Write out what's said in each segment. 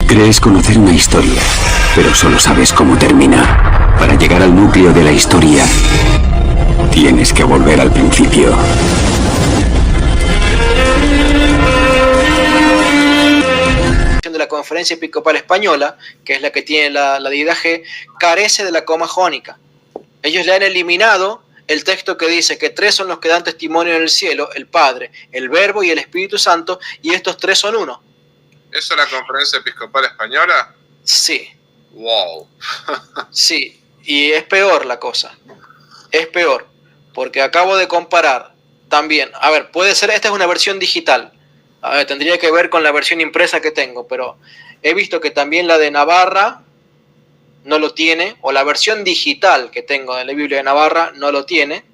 Crees conocer una historia, pero solo sabes cómo termina. Para llegar al núcleo de la historia, tienes que volver al principio. De la Conferencia Episcopal Española, que es la que tiene la deidad G, carece de la coma jónica. Ellos le han eliminado el texto que dice que 3 son los que dan testimonio en el cielo: el Padre, el Verbo y el Espíritu Santo, y estos 3 son uno. ¿Eso es la Conferencia Episcopal Española? Sí. Wow. Sí, y es peor la cosa. Es peor, porque acabo de comparar también. A ver, puede ser, esta es una versión digital. A ver, tendría que ver con la versión impresa que tengo, pero he visto que también la de Navarra no lo tiene, o la versión digital que tengo de la Biblia de Navarra no lo tiene.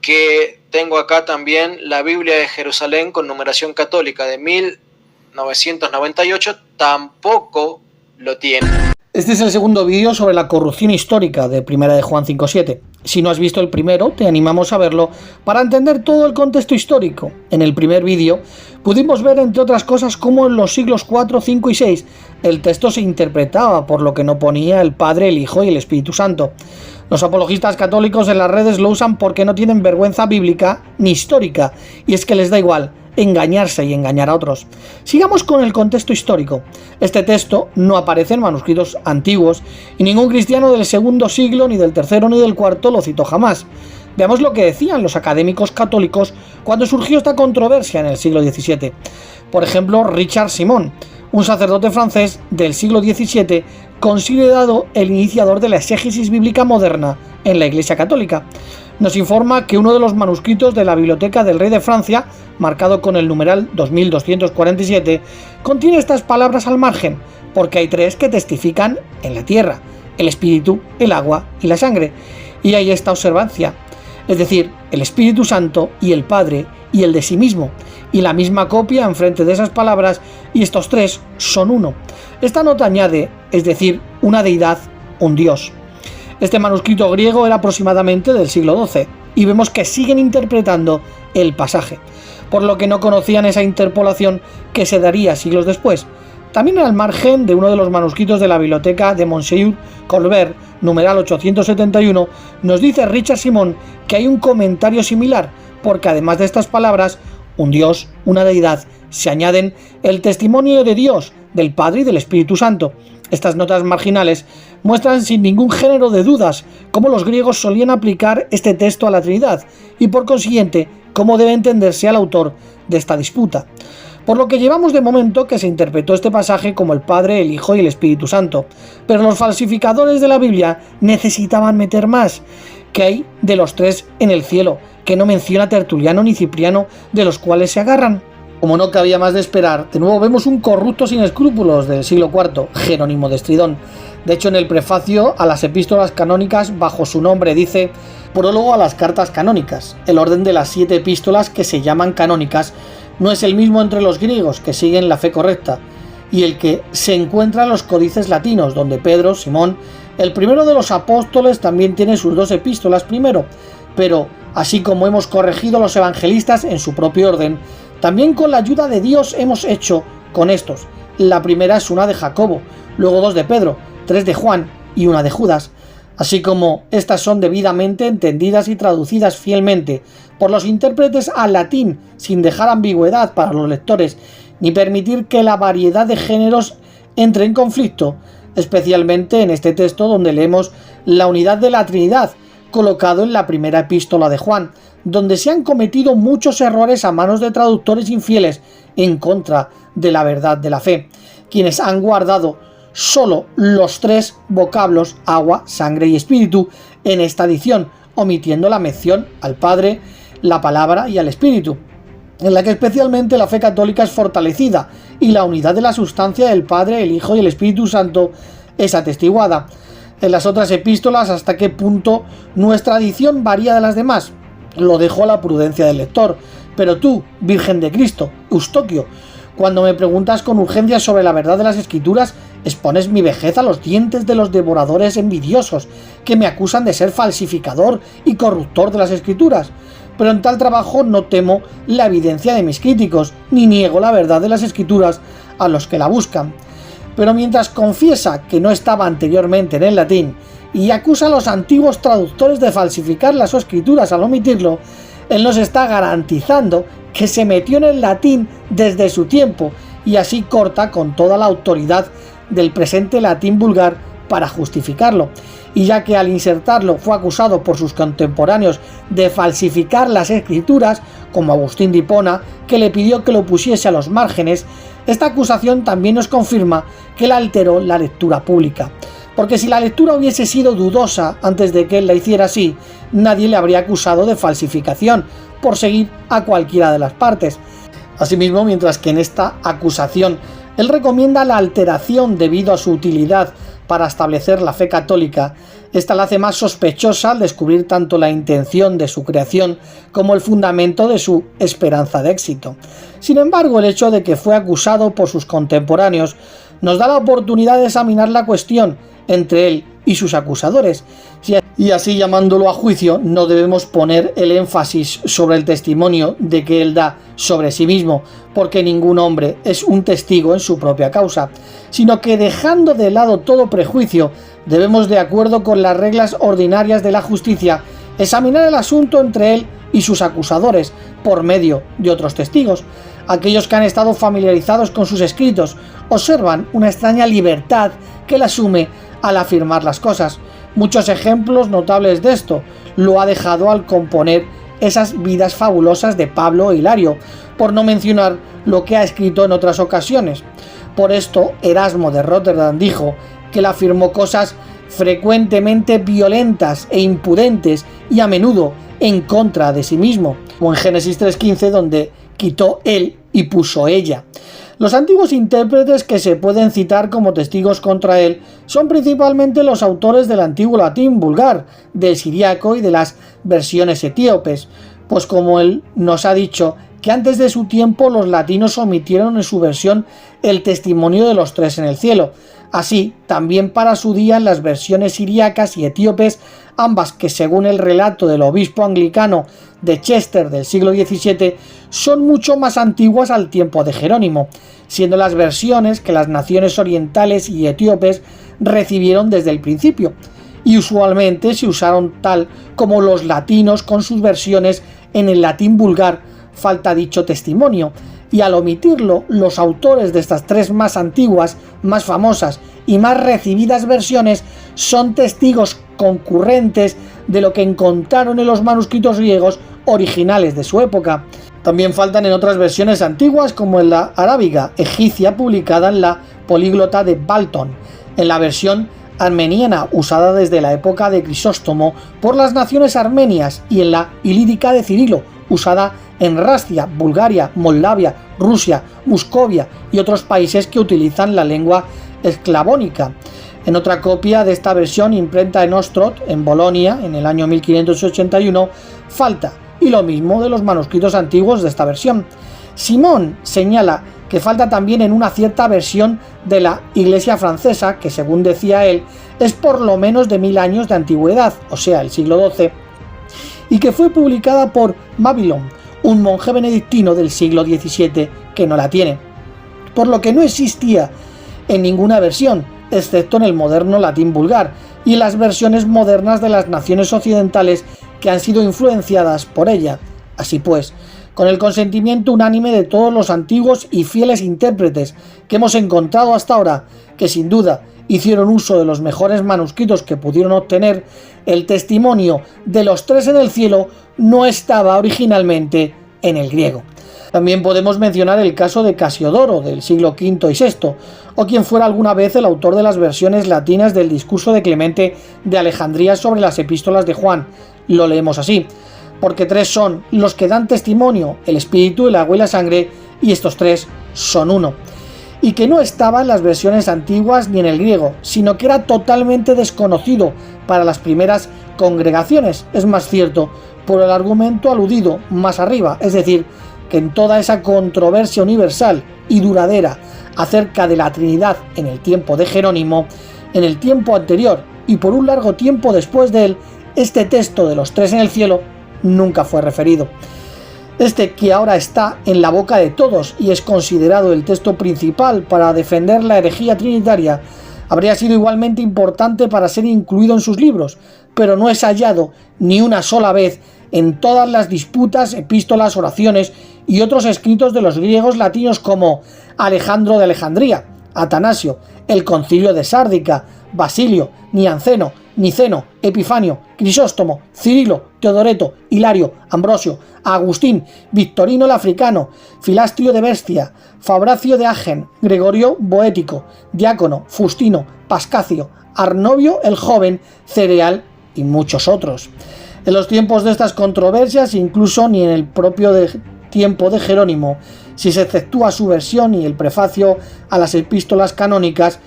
Que tengo acá también la Biblia de Jerusalén con numeración católica de 1998, tampoco lo tiene. Este es el segundo vídeo sobre la corrupción histórica de Primera de Juan 5:7. Si no has visto el primero, te animamos a verlo para entender todo el contexto histórico. En el primer vídeo pudimos ver, entre otras cosas, cómo en los siglos 4, 5 y 6 el texto se interpretaba por lo que no ponía el Padre, el Hijo y el Espíritu Santo. Los apologistas católicos en las redes lo usan porque no tienen vergüenza bíblica ni histórica, y es que les da igual engañarse y engañar a otros. Sigamos con el contexto histórico. Este texto no aparece en manuscritos antiguos y ningún cristiano del segundo siglo, ni del tercero ni del cuarto lo citó jamás. Veamos lo que decían los académicos católicos cuando surgió esta controversia en el siglo XVII. Por ejemplo, Richard Simon, un sacerdote francés del siglo XVII, considerado el iniciador de la exégesis bíblica moderna en la Iglesia Católica. Nos informa que uno de los manuscritos de la Biblioteca del Rey de Francia, marcado con el numeral 2247, contiene estas palabras al margen, porque hay 3 que testifican en la tierra: el Espíritu, el agua y la sangre. Y hay esta observancia, es decir, el Espíritu Santo y el Padre y el de sí mismo, y la misma copia enfrente de esas palabras, y estos 3 son uno. Esta nota añade, es decir, una deidad, un Dios. Este manuscrito griego era aproximadamente del siglo XII, y vemos que siguen interpretando el pasaje, por lo que no conocían esa interpolación que se daría siglos después. También al margen de uno de los manuscritos de la biblioteca de Monsieur Colbert, numeral 871, nos dice Richard Simon que hay un comentario similar, porque además de estas palabras, un Dios, una deidad, se añaden el testimonio de Dios, del Padre y del Espíritu Santo. Estas notas marginales muestran sin ningún género de dudas cómo los griegos solían aplicar este texto a la Trinidad y, por consiguiente, cómo debe entenderse al autor de esta disputa. Por lo que llevamos de momento que se interpretó este pasaje como el Padre, el Hijo y el Espíritu Santo, pero los falsificadores de la Biblia necesitaban meter más. ¿Qué hay de los 3 en el cielo, que no menciona Tertuliano ni Cipriano, de los cuales se agarran? Como no cabía más de esperar, de nuevo vemos un corrupto sin escrúpulos del siglo IV, Jerónimo de Estridón. De hecho, en el prefacio a las epístolas canónicas, bajo su nombre, dice: prólogo a las cartas canónicas. El orden de las 7 epístolas que se llaman canónicas no es el mismo entre los griegos, que siguen la fe correcta, y el que se encuentra en los códices latinos, donde Pedro, Simón, el primero de los apóstoles, también tiene sus 2 epístolas primero, pero así como hemos corregido a los evangelistas en su propio orden, también con la ayuda de Dios hemos hecho con estos. La primera es una de Jacobo, luego 2 de Pedro, 3 de Juan y una de Judas, así como estas son debidamente entendidas y traducidas fielmente por los intérpretes al latín, sin dejar ambigüedad para los lectores, ni permitir que la variedad de géneros entre en conflicto, especialmente en este texto donde leemos la unidad de la Trinidad, colocado en la primera epístola de Juan, donde se han cometido muchos errores a manos de traductores infieles en contra de la verdad de la fe, quienes han guardado solo los 3 vocablos agua, sangre y espíritu en esta edición, omitiendo la mención al Padre, la Palabra y al Espíritu, en la que especialmente la fe católica es fortalecida y la unidad de la sustancia del Padre, el Hijo y el Espíritu Santo es atestiguada. En las otras epístolas, hasta qué punto nuestra edición varía de las demás, lo dejo a la prudencia del lector, pero tú, Virgen de Cristo, Eustoquio, cuando me preguntas con urgencia sobre la verdad de las Escrituras, expones mi vejez a los dientes de los devoradores envidiosos, que me acusan de ser falsificador y corruptor de las Escrituras. Pero en tal trabajo no temo la evidencia de mis críticos, ni niego la verdad de las Escrituras a los que la buscan. pero mientras confiesa que no estaba anteriormente en el latín y acusa a los antiguos traductores de falsificar las escrituras al omitirlo, él nos está garantizando que se metió en el latín desde su tiempo y así corta con toda la autoridad del presente latín vulgar para justificarlo. Y ya que al insertarlo fue acusado por sus contemporáneos de falsificar las escrituras, como Agustín de Hipona, que le pidió que lo pusiese a los márgenes, esta acusación también nos confirma que él alteró la lectura pública. Porque si la lectura hubiese sido dudosa antes de que él la hiciera así, nadie le habría acusado de falsificación por seguir a cualquiera de las partes. Asimismo, mientras que en esta acusación él recomienda la alteración debido a su utilidad para establecer la fe católica, esta la hace más sospechosa al descubrir tanto la intención de su creación como el fundamento de su esperanza de éxito. Sin embargo, el hecho de que fue acusado por sus contemporáneos nos da la oportunidad de examinar la cuestión entre él y sus acusadores, y así llamándolo a juicio no debemos poner el énfasis sobre el testimonio de que él da sobre sí mismo, porque ningún hombre es un testigo en su propia causa, sino que dejando de lado todo prejuicio, debemos, de acuerdo con las reglas ordinarias de la justicia, examinar el asunto entre él y sus acusadores por medio de otros testigos. Aquellos que han estado familiarizados con sus escritos observan una extraña libertad que él asume al afirmar las cosas. Muchos ejemplos notables de esto lo ha dejado al componer esas vidas fabulosas de Pablo e Hilario, por no mencionar lo que ha escrito en otras ocasiones. Por esto, Erasmo de Rotterdam dijo que él afirmó cosas frecuentemente violentas e impudentes y a menudo en contra de sí mismo, o en Génesis 3:15, donde quitó él y puso ella. Los antiguos intérpretes que se pueden citar como testigos contra él son principalmente los autores del antiguo latín vulgar, del siriaco y de las versiones etíopes, pues como él nos ha dicho que antes de su tiempo los latinos omitieron en su versión el testimonio de los tres en el cielo. Así, también para su día en las versiones siriacas y etíopes, ambas que según el relato del obispo anglicano de Chester del siglo XVII son mucho más antiguas al tiempo de Jerónimo, siendo las versiones que las naciones orientales y etíopes recibieron desde el principio, y usualmente se usaron tal como los latinos con sus versiones en el latín vulgar falta dicho testimonio, y al omitirlo, los autores de estas tres más antiguas, más famosas y más recibidas versiones son testigos concurrentes de lo que encontraron en los manuscritos griegos originales de su época. También faltan en otras versiones antiguas, como en la arábiga egipcia publicada en la políglota de Balton, en la versión armeniana usada desde la época de Crisóstomo por las naciones armenias y en la ilírica de Cirilo, usada en Rastia, Bulgaria, Moldavia, Rusia, Muscovia y otros países que utilizan la lengua esclavónica. En otra copia de esta versión, imprenta en Ostrog, en Bolonia, en el año 1581, falta, y lo mismo de los manuscritos antiguos de esta versión. Simón señala que falta también en una cierta versión de la Iglesia francesa, que según decía él, es por lo menos de 1000 años de antigüedad, o sea, el siglo XII, y que fue publicada por Babylon, un monje benedictino del siglo XVII que no la tiene, por lo que no existía en ninguna versión, excepto en el moderno latín vulgar y en las versiones modernas de las naciones occidentales que han sido influenciadas por ella. Así pues, con el consentimiento unánime de todos los antiguos y fieles intérpretes que hemos encontrado hasta ahora, que sin duda hicieron uso de los mejores manuscritos que pudieron obtener, el testimonio de los tres en el cielo no estaba originalmente en el griego. También podemos mencionar el caso de Casiodoro del siglo V y VI, o quien fuera alguna vez el autor de las versiones latinas del discurso de Clemente de Alejandría sobre las epístolas de Juan. Lo leemos así: porque tres son los que dan testimonio, el espíritu, el agua y la sangre, y estos tres son uno. Y que no estaba en las versiones antiguas ni en el griego, sino que era totalmente desconocido para las primeras congregaciones. Es más cierto por el argumento aludido más arriba, es decir, que en toda esa controversia universal y duradera acerca de la Trinidad en el tiempo de Jerónimo, en el tiempo anterior y por un largo tiempo después de él, este texto de los tres en el cielo nunca fue referido. Este, que ahora está en la boca de todos y es considerado el texto principal para defender la herejía trinitaria, habría sido igualmente importante para ser incluido en sus libros, pero no es hallado ni una sola vez en todas las disputas, epístolas, oraciones y otros escritos de los griegos latinos como Alejandro de Alejandría, Atanasio, el Concilio de Sárdica, Basilio, Nianceno, Niceno, Epifanio, Crisóstomo, Cirilo, Teodoreto, Hilario, Ambrosio, Agustín, Victorino el Africano, Filastrio de Bestia, Fabracio de Agen, Gregorio Boético, Diácono, Fustino, Pascacio, Arnovio el Joven, Cereal y muchos otros. En los tiempos de estas controversias, incluso ni en el propio tiempo de Jerónimo, si se exceptúa su versión y el prefacio a las epístolas canónicas,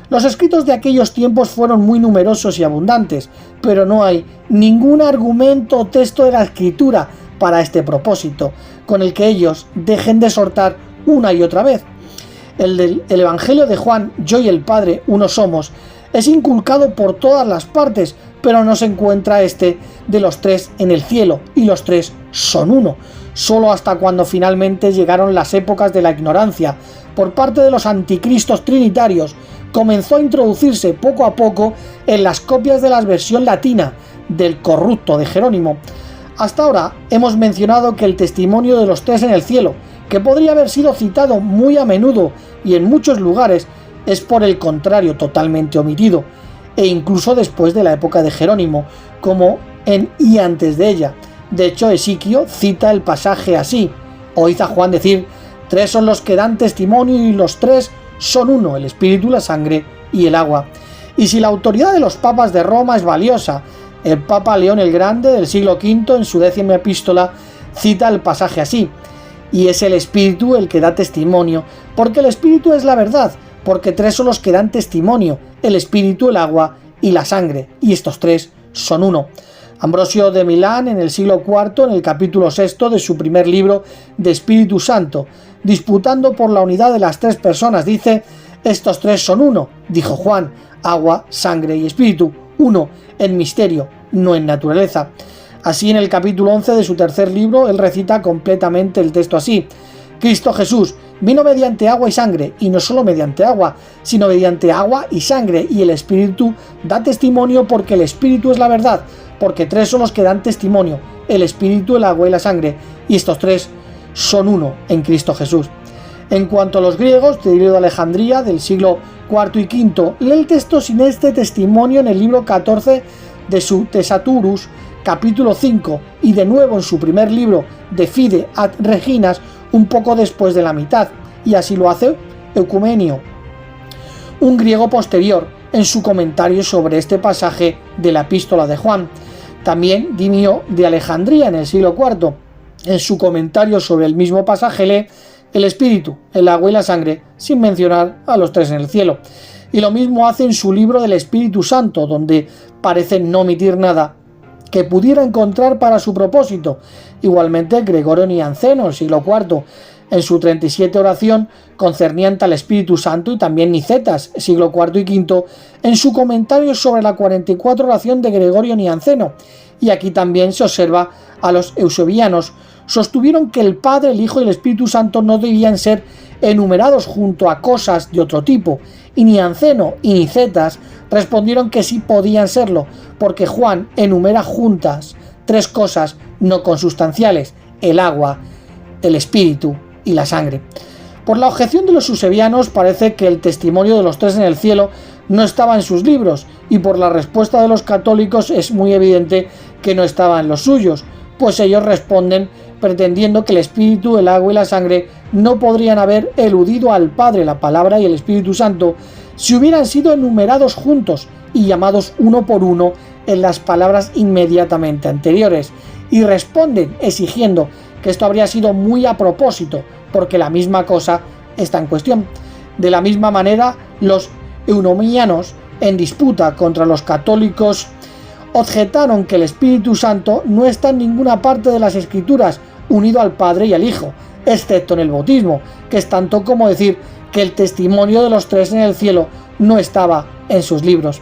los escritos de aquellos tiempos fueron muy numerosos y abundantes, pero no hay ningún argumento o texto de la escritura para este propósito, con el que ellos dejen de exhortar una y otra vez. El Evangelio de Juan, yo y el Padre uno somos, es inculcado por todas las partes, pero no se encuentra este de los tres en el cielo, y los tres son uno, solo hasta cuando finalmente llegaron las épocas de la ignorancia por parte de los anticristos trinitarios, comenzó a introducirse poco a poco en las copias de la versión latina del corrupto de Jerónimo. Hasta ahora hemos mencionado que el testimonio de los tres en el cielo, que podría haber sido citado muy a menudo y en muchos lugares, es por el contrario totalmente omitido, e incluso después de la época de Jerónimo, como en y antes de ella. De hecho, Esiquio cita el pasaje así: oíd a Juan decir, tres son los que dan testimonio y los tres son uno, el espíritu, la sangre y el agua. Y si la autoridad de los papas de Roma es valiosa, el Papa León el Grande del siglo V en su 10ª epístola cita el pasaje así: y es el espíritu el que da testimonio, porque el espíritu es la verdad, porque tres son los que dan testimonio, el espíritu, el agua y la sangre, y estos tres son uno. Ambrosio de Milán en el siglo IV, en el capítulo 6 de su primer libro de Espíritu Santo, disputando por la unidad de las tres personas, dice: estos tres son uno, dijo Juan, agua, sangre y espíritu, uno en misterio, no en naturaleza. Así, en el capítulo 11 de su tercer libro, él recita completamente el texto así: Cristo Jesús vino mediante agua y sangre, y no solo mediante agua, sino mediante agua y sangre, y el Espíritu da testimonio, porque el Espíritu es la verdad, porque tres son los que dan testimonio, el Espíritu, el agua y la sangre, y estos tres son uno en Cristo Jesús. En cuanto a los griegos, Cirilo de Alejandría, del siglo IV y V, lee el texto sin este testimonio en el libro 14 de su Tesaturus, capítulo 5, y de nuevo en su primer libro de Fide ad Reginas, un poco después de la mitad, y así lo hace Eucumenio, un griego posterior, en su comentario sobre este pasaje de la epístola de Juan. También Dimio de Alejandría en el siglo IV, en su comentario sobre el mismo pasaje, lee el espíritu, el agua y la sangre, sin mencionar a los tres en el cielo. Y lo mismo hace en su libro del Espíritu Santo, donde parece no omitir nada que pudiera encontrar para su propósito. Igualmente Gregorio Nianceno, el siglo IV, en su 37 oración concerniente al Espíritu Santo, y también Nicetas, siglo IV y V, en su comentario sobre la 44 oración de Gregorio Nianceno. Y aquí también se observa a los eusebianos. Sostuvieron que el Padre, el Hijo y el Espíritu Santo no debían ser enumerados junto a cosas de otro tipo, y Nianceno y Nicetas respondieron que sí podían serlo, porque Juan enumera juntas tres cosas no consustanciales: el agua, el espíritu y la sangre. Por la objeción de los eusebianos parece que el testimonio de los tres en el cielo no estaba en sus libros, y por la respuesta de los católicos es muy evidente que no estaba en los suyos, pues ellos responden pretendiendo que el espíritu, el agua y la sangre no podrían haber eludido al Padre, la Palabra y el Espíritu Santo si hubieran sido enumerados juntos y llamados uno por uno en las palabras inmediatamente anteriores, y responden exigiendo que esto habría sido muy a propósito, porque la misma cosa está en cuestión. De la misma manera, los eunomianos, en disputa contra los católicos, objetaron que el Espíritu Santo no está en ninguna parte de las Escrituras unido al Padre y al Hijo, excepto en el bautismo, que es tanto como decir que el testimonio de los tres en el cielo no estaba en sus libros.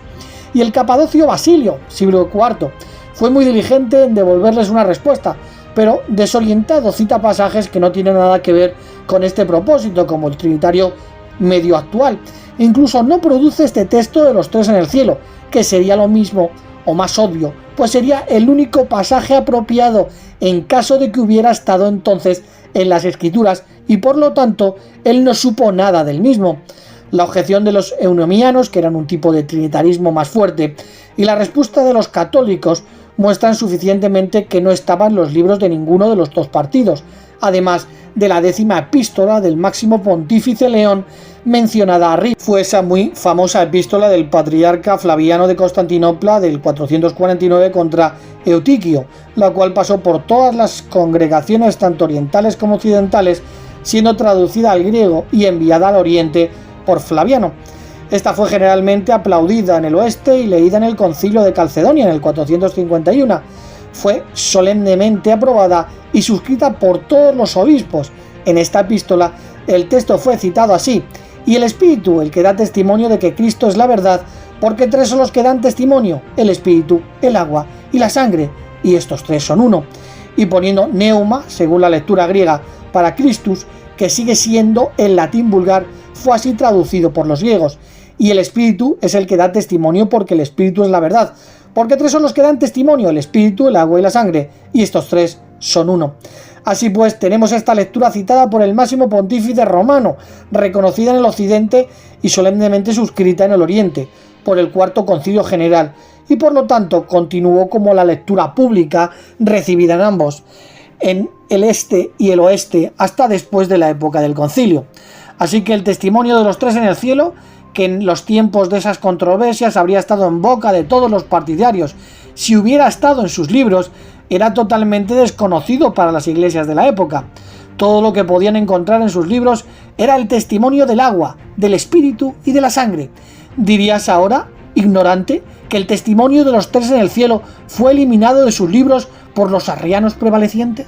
Y el capadocio Basilio, siglo IV, fue muy diligente en devolverles una respuesta, pero desorientado cita pasajes que no tienen nada que ver con este propósito, como el trinitario medio actual. Incluso no produce este texto de los tres en el cielo, que sería lo mismo o más obvio, pues sería el único pasaje apropiado en caso de que hubiera estado entonces en las escrituras, y por lo tanto él no supo nada del mismo. La objeción de los eunomianos, que eran un tipo de trinitarismo más fuerte, y la respuesta de los católicos muestran suficientemente que no estaban los libros de ninguno de los dos partidos, además de la 10ª epístola del máximo pontífice León mencionada arriba. Fue esa muy famosa epístola del patriarca Flaviano de Constantinopla del 449 contra Eutiquio, la cual pasó por todas las congregaciones tanto orientales como occidentales, siendo traducida al griego y enviada al oriente por Flaviano. Esta fue generalmente aplaudida en el oeste y leída en el Concilio de Calcedonia en el 451. Fue solemnemente aprobada y suscrita por todos los obispos. En esta epístola el texto fue citado así: y el Espíritu, el que da testimonio de que Cristo es la verdad, porque tres son los que dan testimonio: el Espíritu, el agua y la sangre, y estos tres son uno. Y poniendo neuma, según la lectura griega, para Christus, que sigue siendo el latín vulgar, fue así traducido por los griegos. Y el Espíritu es el que da testimonio porque el Espíritu es la verdad, porque tres son los que dan testimonio: el Espíritu, el agua y la sangre, y estos tres son uno. Así pues, tenemos esta lectura citada por el máximo pontífice romano, reconocida en el occidente y solemnemente suscrita en el oriente, por el Cuarto Concilio General, y por lo tanto continuó como la lectura pública recibida en ambos, en el este y el oeste, hasta después de la época del concilio. Así que el testimonio de los tres en el cielo, que en los tiempos de esas controversias habría estado en boca de todos los partidarios, si hubiera estado en sus libros, era totalmente desconocido para las iglesias de la época. Todo lo que podían encontrar en sus libros era el testimonio del agua, del espíritu y de la sangre. ¿Dirías ahora, ignorante, que el testimonio de los tres en el cielo fue eliminado de sus libros por los arrianos prevalecientes?